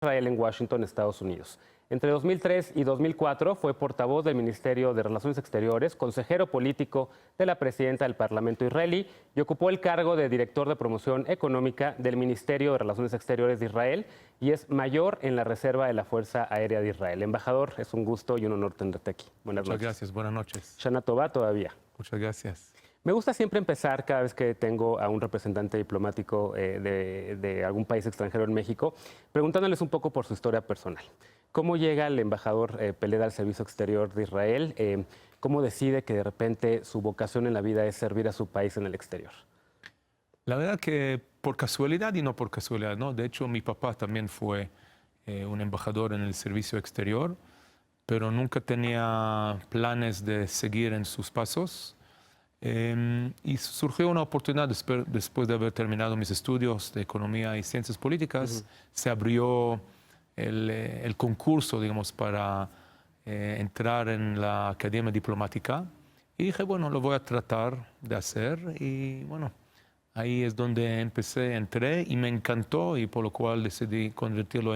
Israel en Washington, Estados Unidos. Entre 2003 y 2004 fue portavoz del Ministerio de Relaciones Exteriores, consejero político de la presidenta del Parlamento israelí y ocupó el cargo de director de promoción económica del Ministerio de Relaciones Exteriores de Israel y es mayor en la Reserva de la Fuerza Aérea de Israel. Embajador, es un gusto y un honor tenerte aquí. Buenas noches. Muchas gracias, buenas noches. Shana Tova todavía. Muchas gracias. Me gusta siempre empezar cada vez que tengo a un representante diplomático de algún país extranjero en México, preguntándoles un poco por su historia personal. ¿Cómo llega el embajador Peled al Servicio Exterior de Israel? ¿Cómo decide que de repente su vocación en la vida es servir a su país en el exterior? La verdad que por casualidad y no por casualidad, ¿no? De hecho, mi papá también fue un embajador en el Servicio Exterior, pero nunca tenía planes de seguir en sus pasos. Y surgió una oportunidad después de haber terminado mis estudios de Economía y Ciencias Políticas. Se abrió el concurso, digamos, para entrar en la Academia Diplomática. Y dije, bueno, lo voy a tratar de hacer. Y bueno, ahí es donde entré y me encantó y por lo cual decidí convertirlo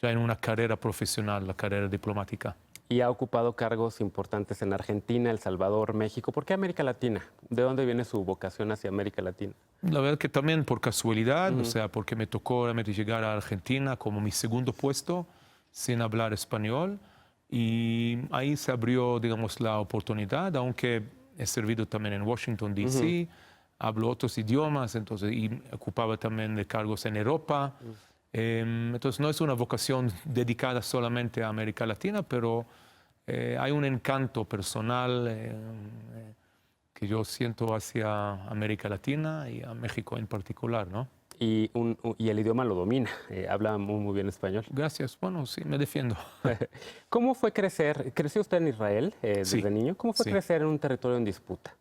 ya en una carrera profesional, la carrera diplomática. Y ha ocupado cargos importantes en Argentina, El Salvador, México. ¿Por qué América Latina? ¿De dónde viene su vocación hacia América Latina? La verdad que también por casualidad, o sea, porque me tocó realmente llegar a Argentina como mi segundo puesto, sin hablar español. Y ahí se abrió, digamos, la oportunidad, aunque he servido también en Washington, D.C., hablo otros idiomas, entonces, y ocupaba también de cargos en Europa. Entonces no es una vocación dedicada solamente a América Latina, pero hay un encanto personal que yo siento hacia América Latina y a México en particular, ¿no? Y el idioma lo domina, habla muy bien español. Gracias, bueno, sí, me defiendo. ¿Cómo fue crecer? ¿Creció usted en Israel desde niño? ¿Cómo fue crecer en un territorio en disputa?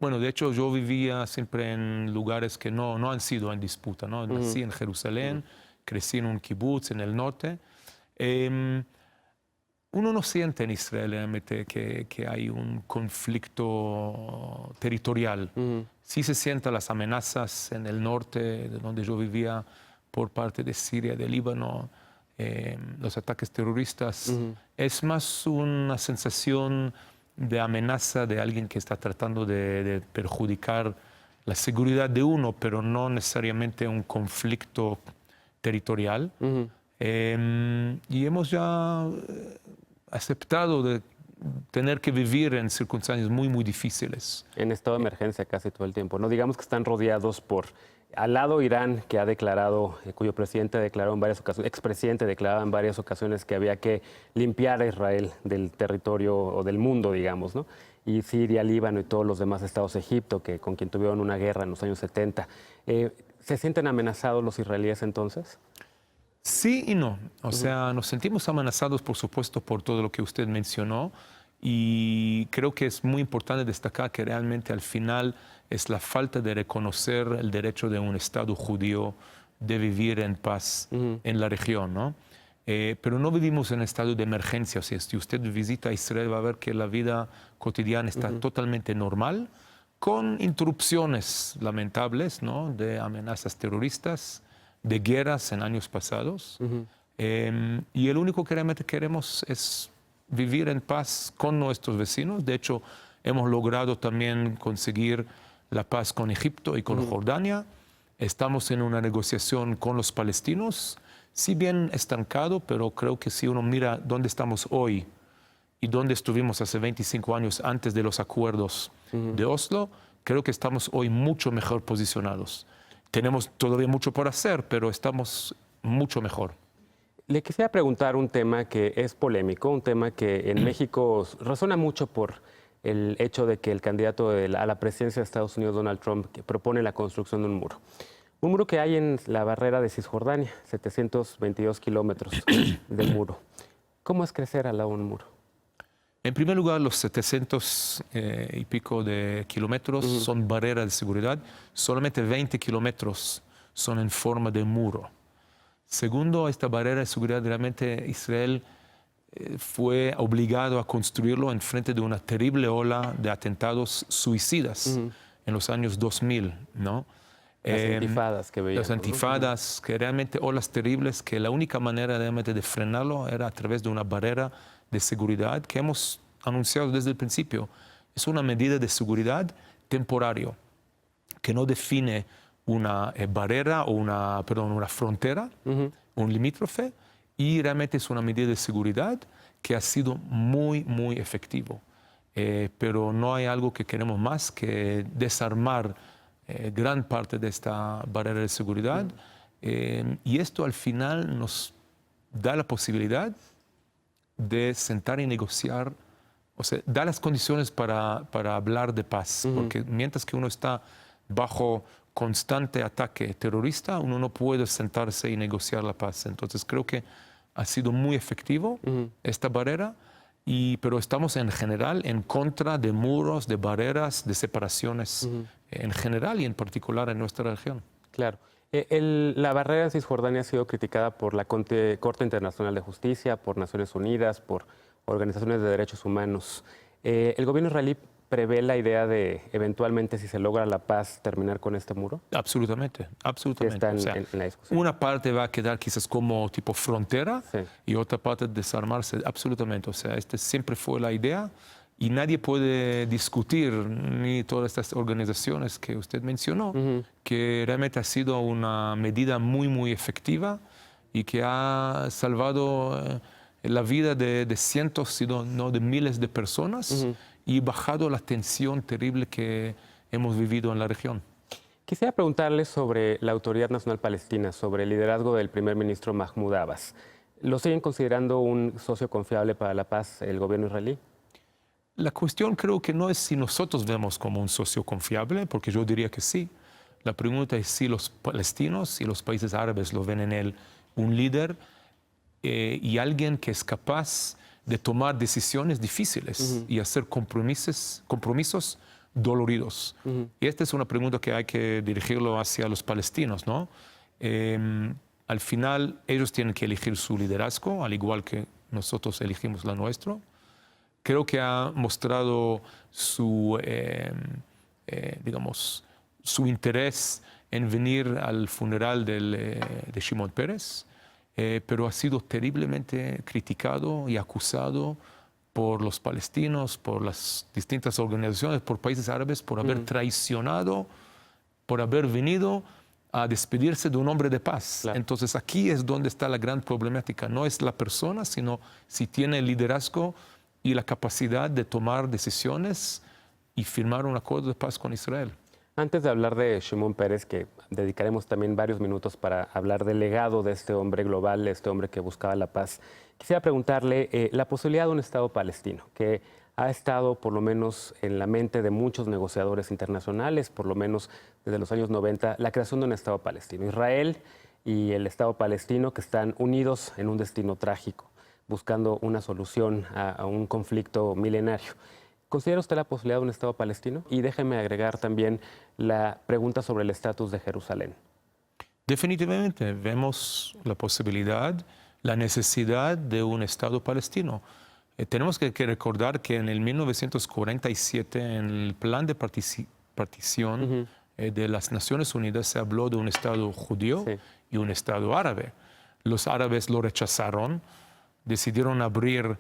Bueno, de hecho yo vivía siempre en lugares que no han sido en disputa, ¿no? Nací en Jerusalén, crecí en un kibutz en el norte. Uno no siente en Israel realmente que hay un conflicto territorial. Sí se sienten las amenazas en el norte, de donde yo vivía, por parte de Siria, de Líbano, los ataques terroristas. Es más una sensación de amenaza de alguien que está tratando de perjudicar la seguridad de uno, pero no necesariamente un conflicto territorial. Y hemos ya aceptado de tener que vivir en circunstancias muy difíciles. En estado de emergencia casi todo el tiempo. No digamos que están rodeados por al lado Irán, que ha declarado, cuyo presidente declaró en varias ocasiones, expresidente declaraba en varias ocasiones que había que limpiar a Israel del territorio o del mundo, digamos, ¿no? Y Siria, Líbano y todos los demás estados, Egipto, con quien tuvieron una guerra en los años 70. ¿Se sienten amenazados los israelíes entonces? Sí y no. O sea, nos sentimos amenazados, por supuesto, por todo lo que usted mencionó. Y creo que es muy importante destacar que realmente al final es la falta de reconocer el derecho de un Estado judío de vivir en paz en la región, ¿no? Pero no vivimos en estado de emergencia. O sea, si usted visita Israel va a ver que la vida cotidiana está totalmente normal, con interrupciones lamentables, ¿no? De amenazas terroristas, de guerras en años pasados. Y el único que realmente queremos es vivir en paz con nuestros vecinos. De hecho, hemos logrado también conseguir la paz con Egipto y con Jordania. Estamos en una negociación con los palestinos, si bien estancado, pero creo que si uno mira dónde estamos hoy y dónde estuvimos hace 25 años antes de los acuerdos de Oslo, creo que estamos hoy mucho mejor posicionados. Tenemos todavía mucho por hacer, pero estamos mucho mejor. Le quisiera preguntar un tema que es polémico, un tema que en México resuena mucho por el hecho de que el candidato a la presidencia de Estados Unidos, Donald Trump, que propone la construcción de un muro. Un muro que hay en la barrera de Cisjordania, 722 kilómetros del muro. ¿Cómo es crecer al lado de un muro? En primer lugar, los 700 y pico de kilómetros son barreras de seguridad. Solamente 20 kilómetros son en forma de muro. Segundo, esta barrera de seguridad, realmente Israel fue obligado a construirlo en frente de una terrible ola de atentados suicidas en los años 2000, ¿no? Las Em, intifadas que veíamos, Las ¿no? antifadas, que realmente olas terribles, que la única manera realmente de frenarlo era a través de una barrera de seguridad que hemos anunciado desde el principio. Es una medida de seguridad temporario que no define una barrera o una frontera, un limítrofe, y realmente es una medida de seguridad que ha sido muy, muy efectivo. Pero no hay algo que queremos más que desarmar gran parte de esta barrera de seguridad. Y esto al final nos da la posibilidad de sentar y negociar, o sea, da las condiciones para hablar de paz, porque mientras que uno está bajo constante ataque terrorista, uno no puede sentarse y negociar la paz. Entonces creo que ha sido muy efectivo esta barrera, pero estamos en general en contra de muros, de barreras, de separaciones en general y en particular en nuestra región. Claro. La barrera de Cisjordania ha sido criticada por la Corte Internacional de Justicia, por Naciones Unidas, por organizaciones de derechos humanos. ¿El gobierno israelí prevé la idea de eventualmente, si se logra la paz, terminar con este muro? Absolutamente, absolutamente. Está O sea, en la discusión. una parte va a quedar quizás como tipo frontera Sí. y otra parte desarmarse, absolutamente. O sea, esta siempre fue la idea y nadie puede discutir, ni todas estas organizaciones que usted mencionó, que realmente ha sido una medida muy, muy efectiva y que ha salvado la vida de cientos, si no de miles de personas y bajado la tensión terrible que hemos vivido en la región. Quisiera preguntarle sobre la Autoridad Nacional Palestina, sobre el liderazgo del primer ministro Mahmoud Abbas. ¿Lo siguen considerando un socio confiable para la paz el gobierno israelí? La cuestión creo que no es si nosotros vemos como un socio confiable, porque yo diría que sí. La pregunta es si los palestinos y los países árabes lo ven en él un líder y alguien que es capaz de tomar decisiones difíciles y hacer compromisos doloridos. Y esta es una pregunta que hay que dirigirlo hacia los palestinos, ¿no? Al final, ellos tienen que elegir su liderazgo, al igual que nosotros elegimos la nuestro. Creo que ha mostrado digamos, su interés en venir al funeral de Shimon Peres, pero ha sido terriblemente criticado y acusado por los palestinos, por las distintas organizaciones, por países árabes, por haber traicionado, por haber venido a despedirse de un hombre de paz. Claro. Entonces aquí es donde está la gran problemática. No es la persona, sino si tiene el liderazgo y la capacidad de tomar decisiones y firmar un acuerdo de paz con Israel. Antes de hablar de Shimon Peres, que dedicaremos también varios minutos para hablar del legado de este hombre global, de este hombre que buscaba la paz, quisiera preguntarle la posibilidad de un Estado palestino, que ha estado por lo menos en la mente de muchos negociadores internacionales, por lo menos desde los años 90, la creación de un Estado palestino. Israel y el Estado palestino que están unidos en un destino trágico, buscando una solución a un conflicto milenario. ¿Considera usted la posibilidad de un Estado palestino? Y déjeme agregar también la pregunta sobre el estatus de Jerusalén. Definitivamente vemos la posibilidad, la necesidad de un Estado palestino. Tenemos que recordar que en el 1947, en el plan de partición de las Naciones Unidas, se habló de un Estado judío y un Estado árabe. Los árabes lo rechazaron, decidieron abrir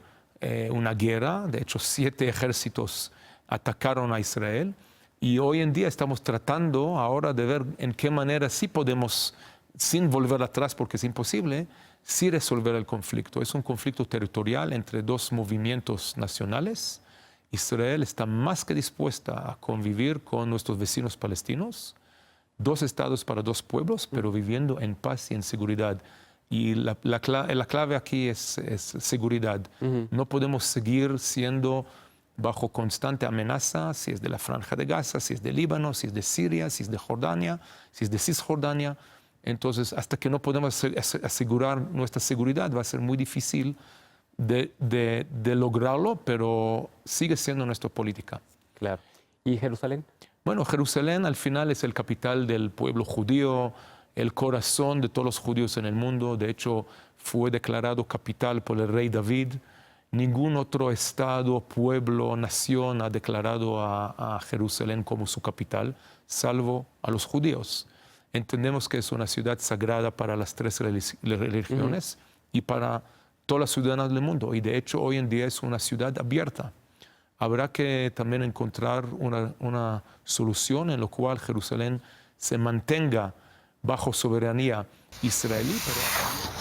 una guerra. De hecho, 7 ejércitos atacaron a Israel y hoy en día estamos tratando ahora de ver en qué manera sí podemos, sin volver atrás porque es imposible, sí resolver el conflicto. Es un conflicto territorial entre 2 movimientos nacionales. Israel está más que dispuesta a convivir con nuestros vecinos palestinos, 2 estados para 2 pueblos, pero viviendo en paz y en seguridad. Y la clave aquí es seguridad. No podemos seguir siendo bajo constante amenaza, si es de la Franja de Gaza, si es de Líbano, si es de Siria, si es de Jordania, si es de Cisjordania. Entonces, hasta que no podemos asegurar nuestra seguridad, va a ser muy difícil de lograrlo, pero sigue siendo nuestra política. Claro. ¿Y Jerusalén? Bueno, Jerusalén al final es el capital del pueblo judío, el corazón de todos los judíos en el mundo. De hecho, fue declarado capital por el rey David. Ningún otro estado, pueblo, nación ha declarado a Jerusalén como su capital, salvo a los judíos. entendemos que es una ciudad sagrada para las tres religiones y para todas las ciudadanas del mundo. Y de hecho hoy en día es una ciudad abierta. Habrá que también encontrar una solución en la cual Jerusalén se mantenga bajo soberanía israelí, pero